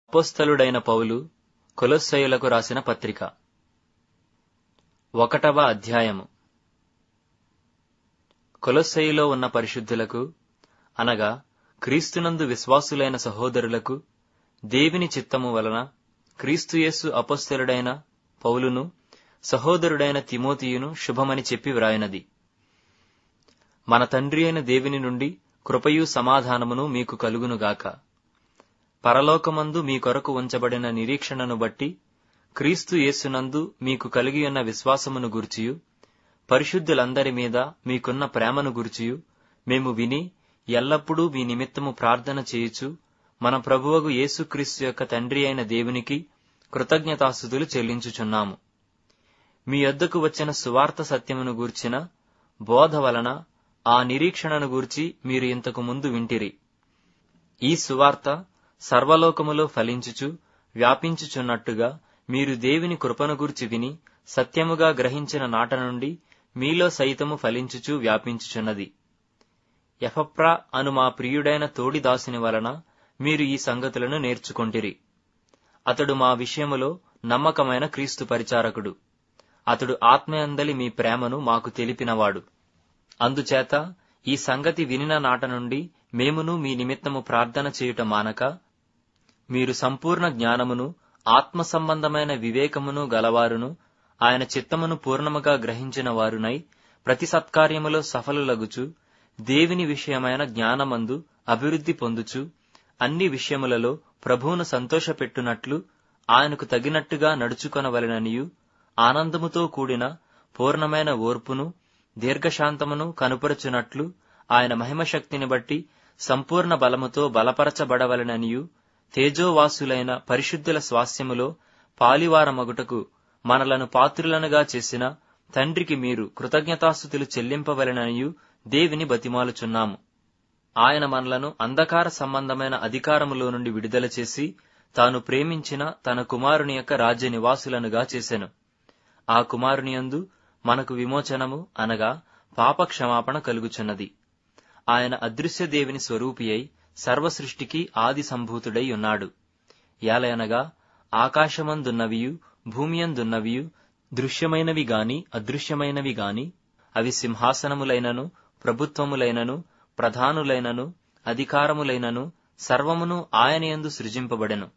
అపోస్తలుడైన పౌలు కొలొస్సీయులకు రాసిన పత్రిక 1వ అధ్యాయము. కొలొస్సీయులో ఉన్న పరిశుద్ధులకు, అనగా క్రీస్తునందు విశ్వాసులైన సహోదరులకు, దేవుని చిత్తము వలన క్రీస్తుయేసు అపోస్తలుడైన పౌలును, సహోదరుడైన తిమోతియును శుభమని చెప్పి వ్రాయినది. మన తండ్రి అయిన దేవుని నుండి కృపయు సమాధానమును మీకు కలుగునుగాక. పరలోకమందు మీ కొరకు ఉంచబడిన నిరీక్షణను బట్టి క్రీస్తు యేసునందు మీకు కలిగియున్న విశ్వాసమును గూర్చియు, పరిశుద్ధులందరి మీద మీకున్న ప్రేమను గూర్చియు మేము విని ఎల్లప్పుడూ మీ నిమిత్తము ప్రార్థన చేయుచు మన ప్రభువగు యేసుక్రీస్తు యొక్క తండ్రి అయిన దేవునికి కృతజ్ఞతాస్తుతులు చెల్లించుచున్నాము. మీ యొద్దకు వచ్చిన సువార్త సత్యమును గూర్చిన బోధ వలన ఆ నిరీక్షణను గూర్చి మీరు ఇంతకు ముందు వింటిరి. ఈ సువార్త సర్వలోకములో ఫలించుచు వ్యాపించుచున్నట్టుగా మీరు దేవుని కృపను గూర్చి విని సత్యముగా గ్రహించిన నాట నుండి మీలో సైతము ఫలించుచు వ్యాపించుచున్నది. ఎపఫ్రా అను మా ప్రియుడైన తోడి దాసుని వలన మీరు ఈ సంగతులను నేర్చుకొంటిరి. అతడు మా విషయములో నమ్మకమైన క్రీస్తు పరిచారకుడు. అతడు ఆత్మయందలి మీ ప్రేమను మాకు తెలిపినవాడు. అందుచేత ఈ సంగతి వినిన నాట నుండి మేమును మీ నిమిత్తము ప్రార్థన చేయుట మానక, మీరు సంపూర్ణ జ్ఞానమును ఆత్మ సంబంధమైన వివేకమును గలవారును, ఆయన చిత్తమును పూర్ణముగా గ్రహించిన వారునై ప్రతి సత్కార్యములో సఫలులగుచు, దేవుని విషయమైన జ్ఞానమందు అభివృద్ధి పొందుచు, అన్ని విషయములలో ప్రభువును సంతోషపెట్టునట్లు ఆయనకు తగినట్టుగా నడుచుకొనవలెననియు, ఆనందముతో కూడిన పూర్ణమైన ఓర్పును దీర్ఘశాంతమును కనుపరచునట్లు ఆయన మహిమశక్తిని బట్టి సంపూర్ణ బలముతో బలపరచబడవలెననియు, తేజోవాసులైన పరిశుద్ధుల స్వాస్థ్యములో పాలివారమగుటకు మనలను పాత్రులనుగా చేసిన తండ్రికి మీరు కృతజ్ఞతాస్తుతులు చెల్లింపవలెననియు దేవుని బతిమాలుచున్నాము. ఆయన మనలను అంధకార సంబంధమైన అధికారములో నుండి విడుదల చేసి తాను ప్రేమించిన తన కుమారుని యొక్క రాజ్య నివాసులనుగా చేసెను. ఆ కుమారునియందు మనకు విమోచనము, అనగా పాపక్షమాపణ కలుగుచున్నది. ఆయన అదృశ్య దేవుని స్వరూపి అయి సర్వసృష్టికి ఆది సంభూతుడై ఉన్నాడు. ఏలయనగా ఆకాశమందున్నవియు భూమియందున్నవియు, దృశ్యమైనవి గాని అదృశ్యమైనవి గాని, అవి సింహాసనములైనను ప్రభుత్వములైనను ప్రధానులైనను అధికారములైనను సర్వమును ఆయన యందు సృజింపబడెను.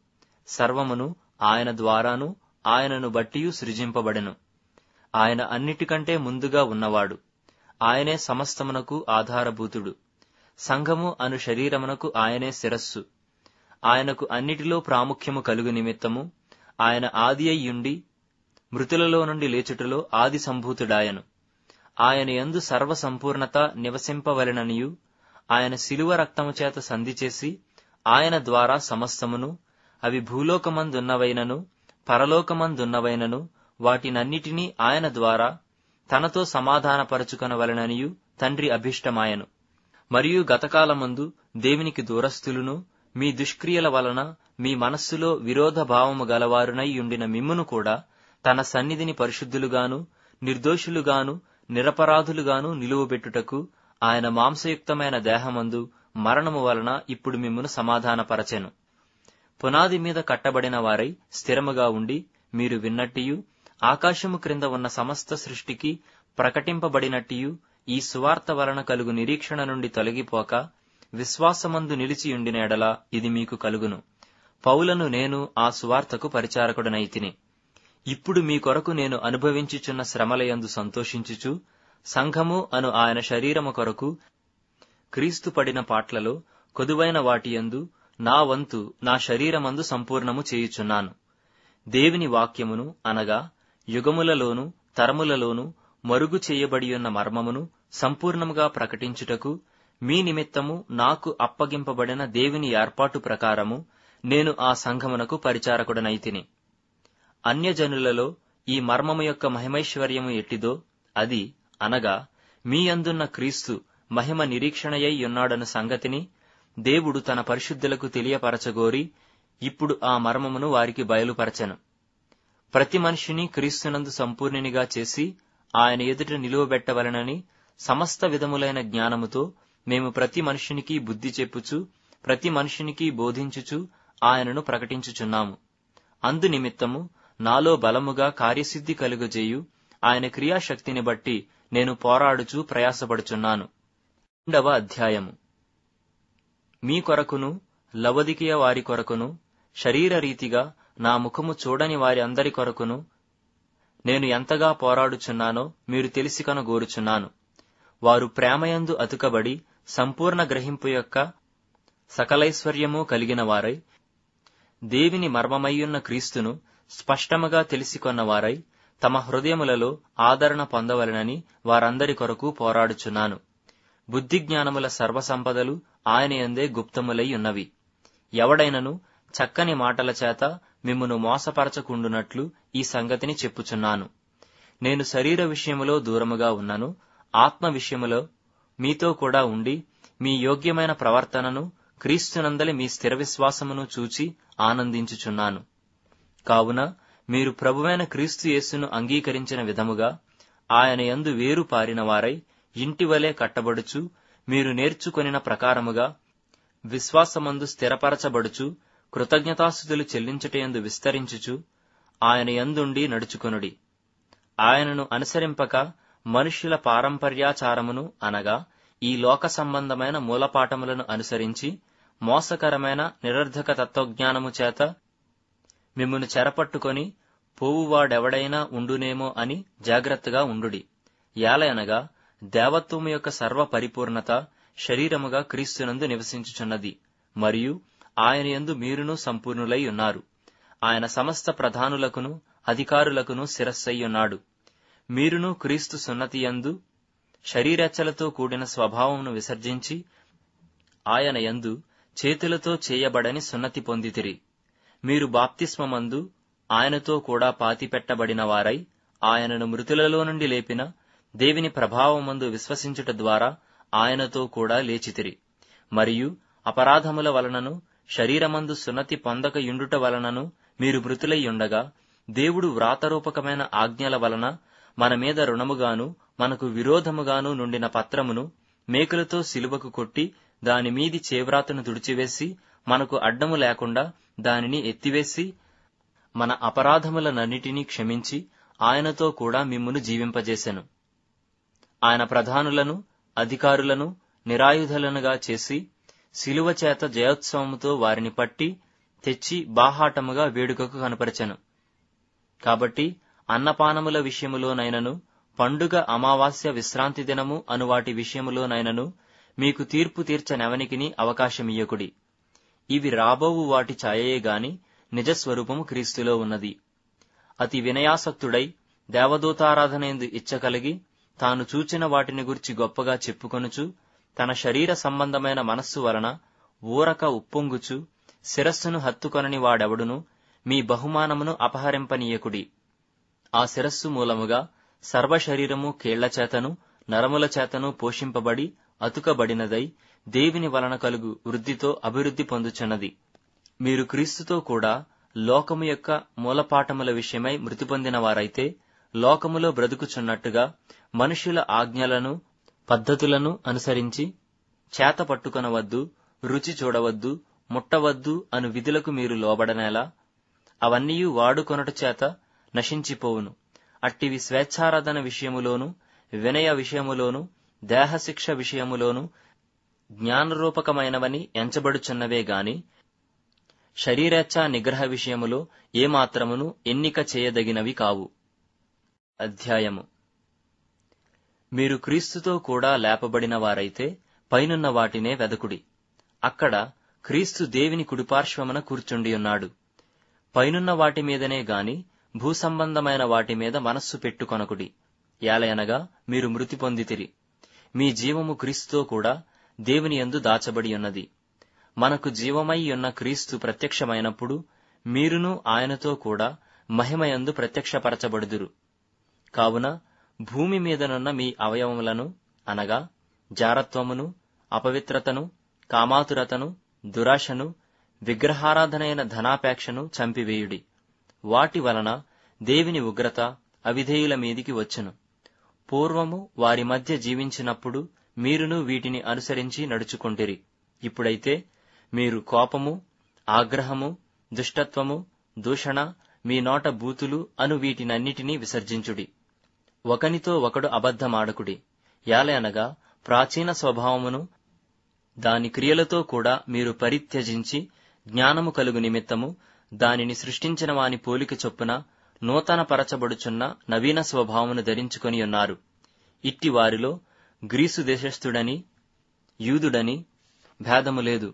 సర్వమును ఆయన ద్వారాను ఆయనను బట్టియు సృజింపబడెను. ఆయన అన్నిటికంటే ముందుగా ఉన్నవాడు. ఆయనే సమస్తమునకు ఆధారభూతుడు. సంఘము అను శరీరమునకు ఆయనే శిరస్సు. ఆయనకు అన్నిటిలో ప్రాముఖ్యము కలుగు నిమిత్తము ఆయన ఆది అయ్యుండి మృతులలో నుండి లేచుటలో ఆది సంభూతుడాయను. ఆయన యందు సర్వ సంపూర్ణత నివసింపవలెననియు, ఆయన శిలువ రక్తము చేత సంధి చేసి ఆయన ద్వారా సమస్తమును, అవి భూలోకమందున్నవైనను పరలోకమందున్నవైనను వాటినన్నిటినీ ఆయన ద్వారా తనతో సమాధానపరచుకొనవలెననియు తండ్రి అభిష్టమాయను. మరియు గతకాలమందు దేవునికి దూరస్థులును, మీ దుష్క్రియల వలన మీ మనస్సులో విరోధ భావము గలవారునై యుండిన మిమ్మును కూడా తన సన్నిధిని పరిశుద్ధులుగాను నిర్దోషులుగాను నిరపరాధులుగాను నిలువబెట్టుటకు ఆయన మాంసయుక్తమైన దేహమందు మరణము వలన ఇప్పుడు మిమ్మును సమాధానపరచెను. పునాది మీద కట్టబడిన వారై స్థిరముగా ఉండి మీరు విన్నట్టియు, ఆకాశము క్రింద ఉన్న సమస్త సృష్టికి ప్రకటింపబడినట్టియు ఈ సువార్త వలన కలుగు నిరీక్షణ నుండి తొలగిపోక విశ్వాసమందు నిలిచియుండిన ఎడల ఇది మీకు కలుగును. పౌలను నేను ఆ సువార్తకు పరిచారకుడనైతిని. ఇప్పుడు మీ కొరకు నేను అనుభవించుచున్న శ్రమలయందు సంతోషించుచు, సంఘము అను ఆయన శరీరము కొరకు క్రీస్తు పడిన పాట్లలో కొదువైన వాటియందు నా వంతు నా శరీరమందు సంపూర్ణము చేయుచున్నాను. దేవుని వాక్యమును, అనగా యుగములలోను తరములలోను మరుగు చేయబడియున్న మర్మమును సంపూర్ణముగా ప్రకటించుటకు మీ నిమిత్తము నాకు అప్పగింపబడిన దేవుని ఏర్పాటు ప్రకారము నేను ఆ సంఘమునకు పరిచారకుడనైతిని. అన్యజనులలో ఈ మర్మము యొక్క మహిమైశ్వర్యము ఎట్టిదో అది, అనగా మీ అందున్న క్రీస్తు మహిమ నిరీక్షణయై ఉన్నాడను సంగతిని దేవుడు తన పరిశుద్ధులకు తెలియపరచగోరి ఇప్పుడు ఆ మర్మమును వారికి బయలుపరచెను. ప్రతి మనిషిని క్రీస్తునందు సంపూర్ణునిగా చేసి ఆయన ఎదుట నిలువబెట్టవలెనని సమస్త విధములైన జ్ఞానముతో మేము ప్రతి మనుషునికి బుద్ధి చెప్పుచు ప్రతి మనుషునికి బోధించుచు ఆయనను ప్రకటించుచున్నాము. అందు నిమిత్తము నాలో బలముగా కార్యసిద్ధి కలుగజేయు ఆయన క్రియాశక్తిని బట్టి నేను పోరాడుచూ ప్రయాసపడుచున్నాను. 2వ అధ్యాయము. మీ కొరకును లవొదికయ వారి కొరకును శరీరరీతిగా నా ముఖము చూడని వారి అందరి కొరకును నేను ఎంతగా పోరాడుచున్నానో మీరు తెలిసి కనుగోరుచున్నాను. వారు ప్రేమయందు అతుకబడి సంపూర్ణ గ్రహింపు యొక్క సకలైశ్వర్యము కలిగిన వారై దేవుని మర్మమయ్యున్న క్రీస్తును స్పష్టముగా తెలిసికొన్నవారై తమ హృదయములలో ఆదరణ పొందవలెనని వారందరి కొరకు పోరాడుచున్నాను. బుద్ధిజ్ఞానముల సర్వసంపదలు ఆయన యందే గుప్తములై ఉన్నవి. ఎవడైనను చక్కని మాటల చేత మిమ్మును మోసపరచకుండునట్లు ఈ సంగతిని చెప్పుచున్నాను. నేను శరీర విషయములో దూరముగా ఉన్నను, ఆత్మ విషయములో మీతో కూడా ఉండి మీ యోగ్యమైన ప్రవర్తనను క్రీస్తునందలి మీ స్థిర విశ్వాసమును చూచి ఆనందించుచున్నాను. కావున మీరు ప్రభువైన క్రీస్తు యేసును అంగీకరించిన విధముగా ఆయన యందు వేరు పారిన వారై ఇంటివలే కట్టబడుచు మీరు నేర్చుకొనిన ప్రకారముగా విశ్వాసమందు స్థిరపరచబడుచు కృతజ్ఞతాస్తుతులు చెల్లించుటయందు విస్తరించుచు ఆయన యందుండి నడుచుకొనుడి. ఆయనను అనుసరింపక మనుష్యుల పారంపర్యాచారమును అనగా ఈ లోక సంబంధమైన మూలపాఠములను అనుసరించి మోసకరమైన నిరర్ధక తత్వజ్ఞానము చేత మిమ్మును చెరపట్టుకొని పోవువాడెవడైనా ఉండునేమో అని జాగ్రత్తగా ఉండుడి. ఏలయనగా దేవత్వము యొక్క సర్వ పరిపూర్ణత శరీరముగా క్రీస్తునందు నివసించుచున్నది, మరియు ఆయన యందు మీరును సంపూర్ణులై ఉన్నారు. ఆయన సమస్త ప్రధానులకును అధికారులకును శిరస్సయ్యున్నాడు. మీరును క్రీస్తు సున్నతియందు శరీరేచ్ఛలతో కూడిన స్వభావమును విసర్జించి ఆయన యందు చేతులతో చేయబడని సున్నతి పొందితిరి. మీరు బాప్తిస్మమందు ఆయనతో కూడా పాతిపెట్టబడిన వారై ఆయనను మృతులలో నుండి లేపిన దేవుని ప్రభావమందు విశ్వసించుట ద్వారా ఆయనతో కూడా లేచితిరి. మరియు అపరాధముల వలనను శరీరమందు సున్నతి పొందక యుండుట వలనను మీరు మృతులై ఉండగా దేవుడు వ్రాతరూపకమైన ఆజ్ఞల వలన మన మీద రుణముగాను మనకు విరోధముగాను నుండిన పత్రమును మేకులతో సిలువకు కొట్టి దానిమీది చేవ్రాతను తుడిచివేసి మనకు అడ్డము లేకుండా దానిని ఎత్తివేసి మన అపరాధములనన్నిటినీ క్షమించి ఆయనతో కూడా మిమ్మును జీవింపజేసెను. ఆయన ప్రధానులను అధికారులను నిరాయుధులనుగా చేసి శిలువ చేత జయోత్సవముతో వారిని పట్టి తెచ్చి బాహాటముగా వేడుకకు కనపరచెను. కాబట్టి అన్నపానముల విషయములోనైనను పండుగ అమావాస్య విశ్రాంతి దినము అను వాటి విషయములోనైనను మీకు తీర్పు తీర్చనెవనికిని అవకాశమియ్యకుడి. ఇవి రాబోవు వాటి ఛాయయే గాని నిజస్వరూపము క్రీస్తులో ఉన్నది. అతి వినయాసక్తుడై దేవదూతారాధనయందు ఇచ్చకలిగి తాను చూచిన వాటిని గురించి గొప్పగా చెప్పుకొనుచు తన శరీర సంబంధమైన మనస్సు వలన ఊరక ఉప్పొంగుచు శిరస్సును హత్తుకొనని వాడెవడును మీ బహుమానమును అపహరింపనీయకుడి. ఆ శిరస్సు మూలముగా సర్వశరీరము కీళ్ల చేతను నరముల చేతను పోషింపబడి అతుకబడినదై దేవుని వలన కలుగు వృద్ధితో అభివృద్ధి పొందుచున్నది. మీరు క్రీస్తుతో కూడా లోకము యొక్క మూలపాఠముల విషయమై మృతి పొందిన వారైతే లోకములో బ్రతుకుచున్నట్టుగా మనుష్యుల ఆజ్ఞలను పద్ధతులను అనుసరించి చేత పట్టుకొనవద్దు, రుచి చూడవద్దు, ముట్టవద్దు అను విధులకు మీరు లోబడనేలా అవన్నీయు వాడుకొనుట చేత నశించిపోవును. అట్టివి స్వేచ్ఛారాధన విషయములోను వినయ విషయములోను దేహశిక్ష విషయములోను జ్ఞానరూపకమైనవని ఎంచబడుచున్నవే గాని శరీరేచ్ఛా నిగ్రహ విషయములో ఏమాత్రమును ఎన్నిక చేయదగినవి కావు. అధ్యాయము. మీరు క్రీస్తుతో కూడా లేపబడిన వారైతే పైనున్న వాటినే వెదకుడి. అక్కడ క్రీస్తు దేవుని కుడిపార్శ్వమున కూర్చుండియున్నాడు. పైనున్న వాటి మీదనే గాని భూసంబంధమైన వాటి మీద మనస్సు పెట్టుకొనకుడి. ఏలయనగా మీరు మృతి పొందితిరి, మీ జీవము క్రీస్తుతో కూడా దేవుని యందు దాచబడి ఉన్నది. మనకు జీవమై ఉన్న క్రీస్తు ప్రత్యక్షమైనప్పుడు మీరును ఆయనతో కూడా మహిమయందు ప్రత్యక్షపరచబడుదురు. కావున భూమి మీదనున్న మీ అవయవములను అనగా జారత్వమును, అపవిత్రతను, కామాతురతను, దురాశను, విగ్రహారాధనైన ధనాపేక్షను చంపివేయుడి. వాటి వలన దేవుని ఉగ్రత అవిధేయుల మీదికి వచ్చెను. పూర్వము వారి మధ్య జీవించినప్పుడు మీరును వీటిని అనుసరించి నడుచుకొంటిరి. ఇప్పుడైతే మీరు కోపము, ఆగ్రహము, దుష్టత్వము, దూషణ, మీ నోట బూతులు అను వీటినన్నిటినీ విసర్జించుడి. ఒకనితో ఒకడు అబద్ధమాడకుడి. యాలయనగా ప్రాచీన స్వభావమును దాని క్రియలతో కూడా మీరు పరిత్యజించి జ్ఞానము కలుగు నిమిత్తము దానిని సృష్టించిన వాని పోలిక చొప్పున నూతన పరచబడుచున్న నవీన స్వభావమును ధరించుకొని ఉన్నారు. ఇట్టి వారిలో గ్రీసు దేశస్థుడని యూదుడని భేదము లేదు,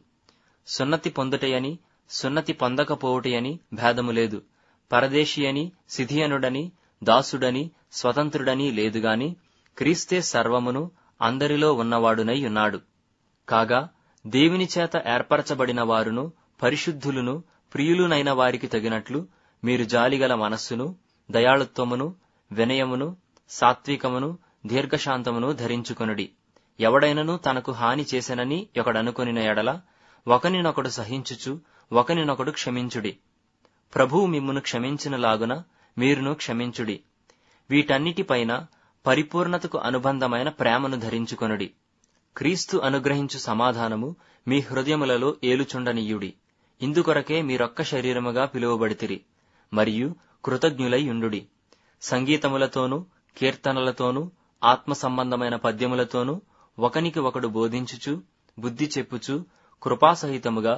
సున్నతి పొందుటయని సున్నతి పొందకపోవుటయని భేదము లేదు, పరదేశీయని సిథియనుడని దాసుడని స్వతంత్రుడని లేదుగాని క్రీస్తే సర్వమును అందరిలో ఉన్నవాడునై ఉన్నాడు. కాగా దేవుని చేత ఏర్పరచబడిన వారును పరిశుద్ధులును ప్రియులునైన వారికి తగినట్లు మీరు జాలిగల మనస్సును, దయాళుత్వమును, వినయమును, సాత్వికమును, దీర్ఘశాంతమును ధరించుకొనుడి. ఎవడైనను తనకు హాని చేసెనని ఒకడనుకొనిన ఎడల ఒకనినొకడు సహించుచు ఒకనినొకడు క్షమించుడి. ప్రభువు మిమ్మును క్షమించినలాగున మీరును క్షమించుడి. వీటన్నిటిపైన పరిపూర్ణతకు అనుబంధమైన ప్రేమను ధరించుకొనుడి. క్రీస్తు అనుగ్రహించు సమాధానము మీ హృదయములలో ఏలుచుండనీయుడి. ఇందుకొరకే మీరొక్క శరీరముగా పిలువబడితిరి, మరియు కృతజ్ఞులై యుండుడి. సంగీతములతోనూ కీర్తనలతోనూ ఆత్మ సంబంధమైన పద్యములతోనూ ఒకనికి ఒకడు బోధించుచు బుద్ధి చెప్పుచు కృపాసహితముగా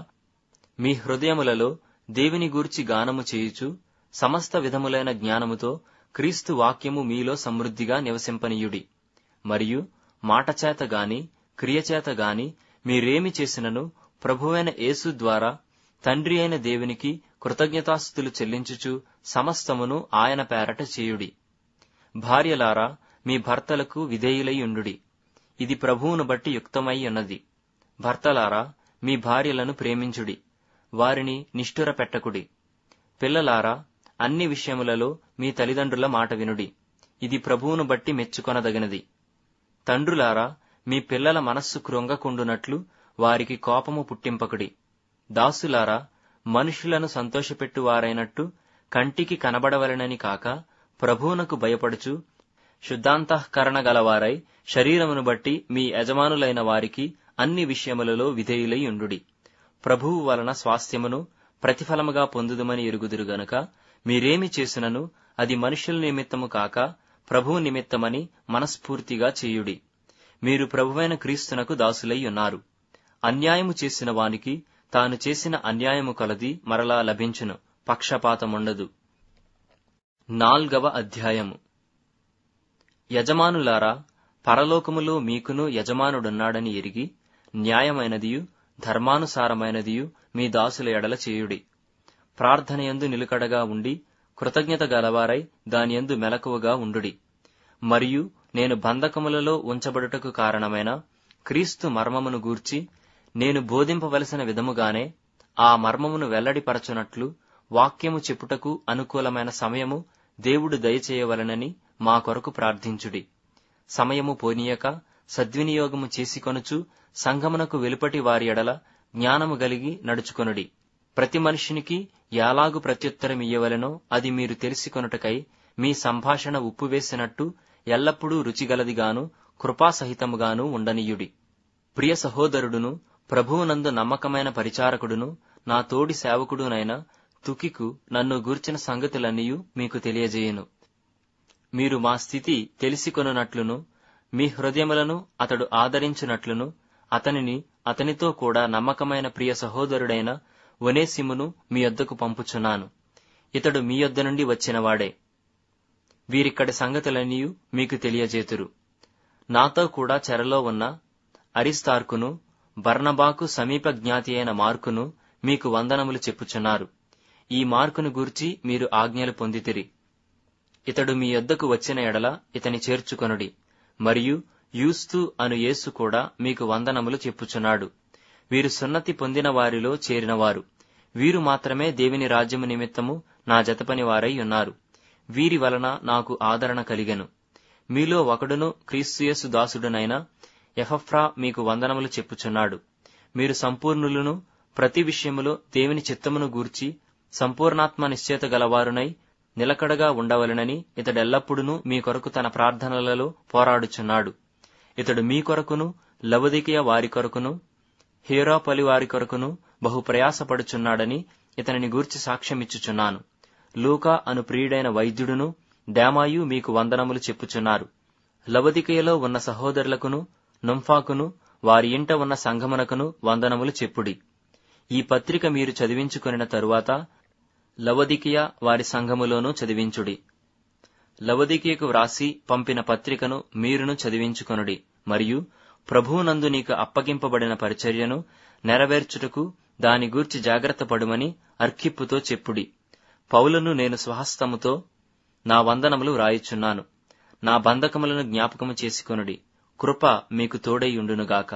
మీ హృదయములలో దేవుని గూర్చి గానము చేయుచు సమస్త విధములైన జ్ఞానముతో క్రీస్తు వాక్యము మీలో సమృద్ధిగా నివసింపనీయుడి. మరియు మాటచేత గాని క్రియచేత గాని మీరేమి చేసినను ప్రభువైన యేసు ద్వారా తండ్రి అయిన దేవునికి కృతజ్ఞతాస్తుతులు చెల్లించుచు సమస్తమును ఆయన పేరట చేయుడి. భార్యలారా, మీ భర్తలకు విధేయులై యుండుడి. ఇది ప్రభువును బట్టి యుక్తమై ఉన్నది. భర్తలారా, మీ భార్యలను ప్రేమించుడి, వారిని నిష్ఠుర పెట్టకుడి. పిల్లలారా, అన్ని విషయములలో మీ తల్లిదండ్రుల మాట వినుడి, ఇది ప్రభువును బట్టి మెచ్చుకొనదగినది. తండ్రులారా, మీ పిల్లల మనస్సు కృంగకుండునట్లు వారికి కోపము పుట్టింపకుడి. దాసులారా, మనుషులను సంతోషపెట్టువారైనట్టు కంటికి కనబడవలెనని కాక ప్రభువునకు భయపడుచు శుద్ధాంతఃకరణ గలవారై శరీరమును బట్టి మీ యజమానులైన వారికి అన్ని విషయములలో విధేయులై యుండుడి. ప్రభువు వలన స్వాస్థ్యమును ప్రతిఫలముగా పొందుదుమని ఎరుగుదురు గనుక మీరేమి చేసినను అది మనుషుల నిమిత్తము కాక ప్రభువు నిమిత్తమని మనస్ఫూర్తిగా చేయుడి. మీరు ప్రభువైన క్రీస్తునకు దాసులై ఉన్నారు. అన్యాయము చేసిన వానికి తాను చేసిన అన్యాయము కొలది మరలా లభించును, పక్షపాతముండదు. 4వ అధ్యాయము. యజమానులారా, పరలోకములో మీకును యజమానుడున్నాడని ఎరిగి న్యాయమైనదియు ధర్మానుసారమైనదియు మీ దాసుల ఎడల చేయుడి. ప్రార్థనయందు నిలుకడగా ఉండి కృతజ్ఞత గలవారై దానియందు మెలకువగా ఉండుడి. మరియు నేను బంధకములలో ఉంచబడుటకు కారణమైన క్రీస్తు మర్మమును గూర్చి నేను బోధింపవలసిన విధముగానే ఆ మర్మమును వెల్లడిపరచునట్లు వాక్యము చెప్పుటకు అనుకూలమైన సమయము దేవుడు దయచేయవలెనని మా కొరకు ప్రార్థించుడి. సమయము పోనీయక సద్వినియోగము చేసికొనుచు సంఘమునకు వెలుపటి వారి ఎడల జ్ఞానము గలిగి నడుచుకొనుడి. ప్రతి మనుషునికి యాలాగు ప్రత్యుత్తరమియ్యవలెనో అది మీరు తెలిసికొనుటకై మీ సంభాషణ ఉప్పువేసినట్టు ఎల్లప్పుడూ రుచిగలదిగాను కృపాసహితముగాను ఉండనీయుడి. ప్రియ సహోదరుడును ప్రభువునందు నమ్మకమైన పరిచారకుడును నా తోడి సేవకుడునైన తుకికు నన్ను గూర్చిన సంగతులన్నీయు మీకు తెలియజేయును. మీరు మా స్థితి తెలిసికొనున్నట్లును మీ హృదయములను అతడు ఆదరించునట్లును అతనిని అతనితో కూడా నమ్మకమైన ప్రియ సహోదరుడైన ఒనేసిమును మీ యొద్దకు పంపుచున్నాను. ఇతడు మీ యొద్ద నుండి వచ్చినవాడే. వీరిక్కడి సంగతులన్నీయు మీకు తెలియజేతురు. నాతో కూడా చెరలో ఉన్న అరిస్తార్కును బర్నబాకు సమీప జ్ఞాతి అయిన మార్కును మీకు వందనములు చెప్పుచున్నారు. ఈ మార్కును గూర్చి మీరు ఆజ్ఞలు పొందితిరి. ఇతడు మీ యొద్దకు వచ్చిన ఎడల ఇతని చేర్చుకొనుడి. మరియు యూస్తు అను యేసు కూడా మీకు వందనములు చెప్పుచున్నాడు. వీరు సున్నతి పొందిన వారిలో చేరినవారు. వీరు మాత్రమే దేవుని రాజ్యము నిమిత్తము నా జతపని వారై ఉన్నారు. వీరి వలన నాకు ఆదరణ కలిగెను. మీలో ఒకడును క్రీస్తుయేసు దాసుడునైన ఎపఫ్రా మీకు వందనములు చెప్పుచున్నాడు. మీరు సంపూర్ణులను ప్రతి విషయములో దేవుని చిత్తమును గూర్చి సంపూర్ణాత్మ నిశ్చయత గలవారునై నిలకడగా ఉండవలెనని ఇతడెల్లప్పుడూ మీ కొరకు తన ప్రార్థనలలో పోరాడుచున్నాడు. ఇతడు మీ కొరకును లవొదికయ వారి కొరకును హీరాపలి వారి కొరకును బహు ప్రయాసపడుచున్నాడని ఇతనిని గూర్చి సాక్ష్యమిచ్చుచున్నాను. లూకా అను ప్రియుడైన వైద్యుడును దేమాయు మీకు వందనములు చెప్పుచున్నారు. లవదికయలో ఉన్న సహోదరులకును నుంఫాకును వారి ఇంట ఉన్న సంఘమునకును వందనములు చెప్పుడి. ఈ పత్రిక మీరు చదివించుకొనిన తరువాత లవదికియ వారి సంఘములోనూ చదివించుడి. లవదికియకు వ్రాసి పంపిన పత్రికను మీరును చదివించుకొనుడి. మరియు ప్రభువునందు నీకు అప్పగింపబడిన పరిచర్యను నెరవేర్చుటకు దాని గూర్చి జాగ్రత్త పడుమని అర్ఖిప్పుతో చెప్పుడి. పౌలును నేను స్వహస్తముతో నా వందనములు వ్రాయుచున్నాను. నా బంధకములను జ్ఞాపకము చేసుకొనుడి. కృప మీకు తోడైయుండునుగాక.